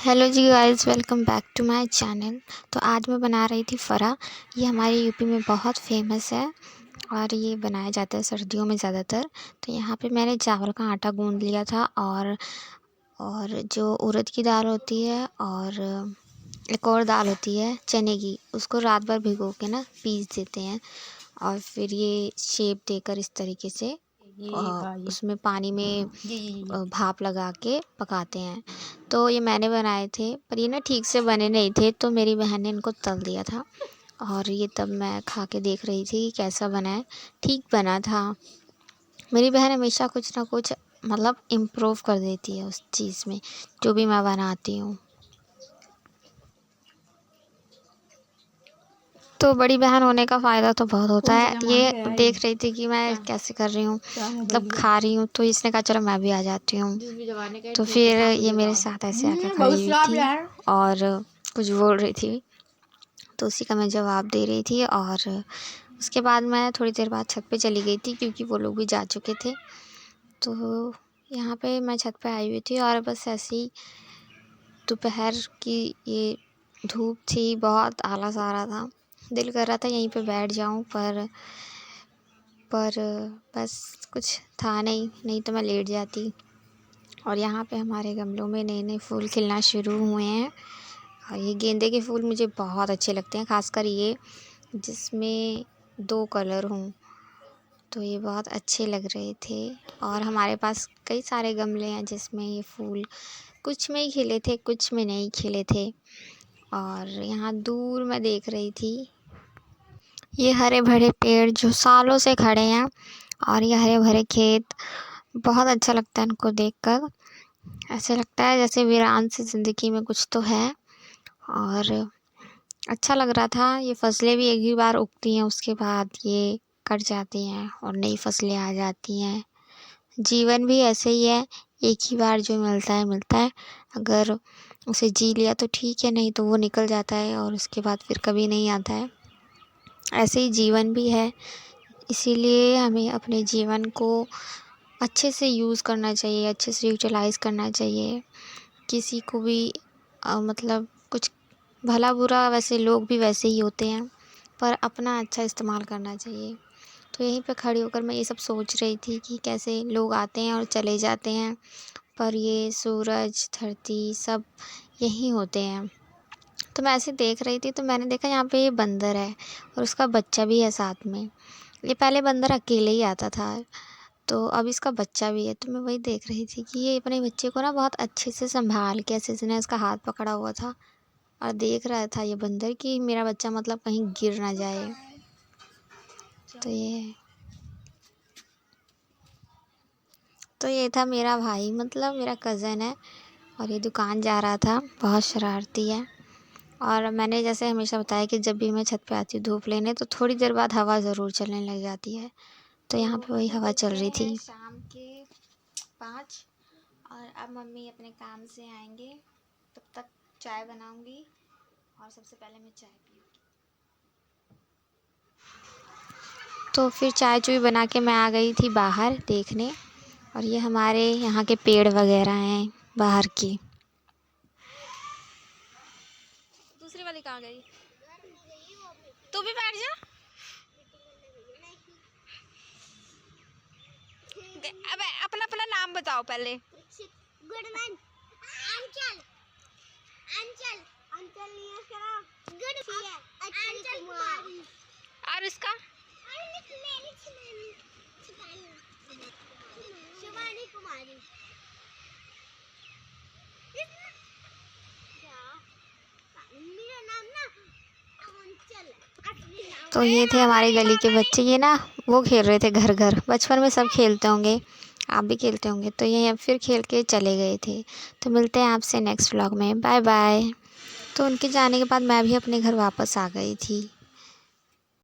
Hello ji guys, welcome back to my channel. तो आज मैं बना रही थी फ़रा। ये हमारे यूपी में बहुत फेमस है और ये बनाया जाता है सर्दियों में ज़्यादातर। तो यहाँ पे मैंने चावल का आटा गूँध लिया था और जो उड़द की दाल होती है और एक और दाल होती है चने की, उसको रात भर भिगो के ना पीस देते हैं और फिर ये शेप देकर इस तरीके से उसमें पानी में भाप लगा के पकाते हैं। तो ये मैंने बनाए थे, पर ये ना ठीक से बने नहीं थे, तो मेरी बहन ने इनको तल दिया था और ये तब मैं खा के देख रही थी कि कैसा बना है। ठीक बना था। मेरी बहन हमेशा कुछ ना कुछ मतलब इम्प्रूव कर देती है उस चीज़ में, जो भी मैं बनाती हूँ। तो बड़ी बहन होने का फ़ायदा तो बहुत होता है। ये देख रही थी कि मैं कैसे कर रही हूँ, मतलब खा रही हूँ, तो इसने कहा चलो मैं भी आ जाती हूँ। तो फिर ये मेरे साथ ऐसे आके खड़ी हुई थी और कुछ बोल रही थी, तो उसी का मैं जवाब दे रही थी। और उसके बाद मैं थोड़ी देर बाद छत पे चली गई थी क्योंकि वो लोग भी जा चुके थे। तो यहाँ पे मैं छत पे आई हुई थी और बस ऐसे ही दोपहर की ये धूप थी, बहुत आलस आ रहा था, दिल कर रहा था यहीं पे बैठ जाऊं, पर बस कुछ था नहीं तो मैं लेट जाती। और यहाँ पे हमारे गमलों में नए नए फूल खिलना शुरू हुए हैं और ये गेंदे के फूल मुझे बहुत अच्छे लगते हैं, खासकर ये जिसमें 2 कलर हों, तो ये बहुत अच्छे लग रहे थे। और हमारे पास कई सारे गमले हैं जिसमें ये फूल कुछ में ही खिले थे, कुछ में नहीं खिले थे। और यहाँ दूर मैं देख रही थी ये हरे भरे पेड़ जो सालों से खड़े हैं और ये हरे भरे खेत, बहुत अच्छा लगता है इनको देखकर। ऐसे लगता है जैसे वीरान सी ज़िंदगी में कुछ तो है और अच्छा लग रहा था। ये फसलें भी एक ही बार उगती हैं, उसके बाद ये कट जाती हैं और नई फसलें आ जाती हैं। जीवन भी ऐसे ही है, एक ही बार जो मिलता है, अगर उसे जी लिया तो ठीक है, नहीं तो वो निकल जाता है और उसके बाद फिर कभी नहीं आता है। ऐसे ही जीवन भी है, इसीलिए हमें अपने जीवन को अच्छे से यूज़ करना चाहिए, अच्छे से यूटिलाइज़ करना चाहिए। किसी को भी मतलब कुछ भला बुरा, वैसे लोग भी वैसे ही होते हैं, पर अपना अच्छा इस्तेमाल करना चाहिए। तो यहीं पे खड़ी होकर मैं ये सब सोच रही थी कि कैसे लोग आते हैं और चले जाते हैं, पर ये सूरज, धरती सब यहीं होते हैं। तो मैं ऐसे देख रही थी, तो मैंने देखा यहाँ पे ये बंदर है और उसका बच्चा भी है साथ में। ये पहले बंदर अकेले ही आता था, तो अब इसका बच्चा भी है। तो मैं वही देख रही थी कि ये अपने बच्चे को ना बहुत अच्छे से संभाल के, ऐसे इसने उसका हाथ पकड़ा हुआ था और देख रहा था ये बंदर कि मेरा बच्चा मतलब कहीं गिर ना जाए। तो ये था मेरा भाई, मतलब मेरा कज़न है, और ये दुकान जा रहा था, बहुत शरारती है। और मैंने जैसे हमेशा बताया कि जब भी मैं छत पे आती हूँ धूप लेने, तो थोड़ी देर बाद हवा ज़रूर चलने लग जाती है। तो यहाँ पे वही हवा चल रही थी। शाम के 5 और अब मम्मी अपने काम से आएंगे, तब तक चाय बनाऊंगी और सबसे पहले मैं चाय पीऊँगी। तो फिर चाय चुई बना के मैं आ गई थी बाहर देखने, और ये हमारे यहाँ के पेड़ वगैरह हैं बाहर की। दूसरी वाली कहाँ गई? तू भी बैठ जा। अबे अपना अपना नाम बताओ पहले। गुडमैन अंचल अंचल अंचल नहीं है गुड है अंचल कुमारी। और इसका शिवानी कुमारी। मेरा नाम ना अंचल। तो ये थे हमारे गली के बच्चे, ये ना वो खेल रहे थे घर घर, बचपन में सब खेलते होंगे, आप भी खेलते होंगे। तो ये अब फिर खेल के चले गए थे। तो मिलते हैं आपसे नेक्स्ट व्लॉग में, बाय बाय। तो उनके जाने के बाद मैं भी अपने घर वापस आ गई थी।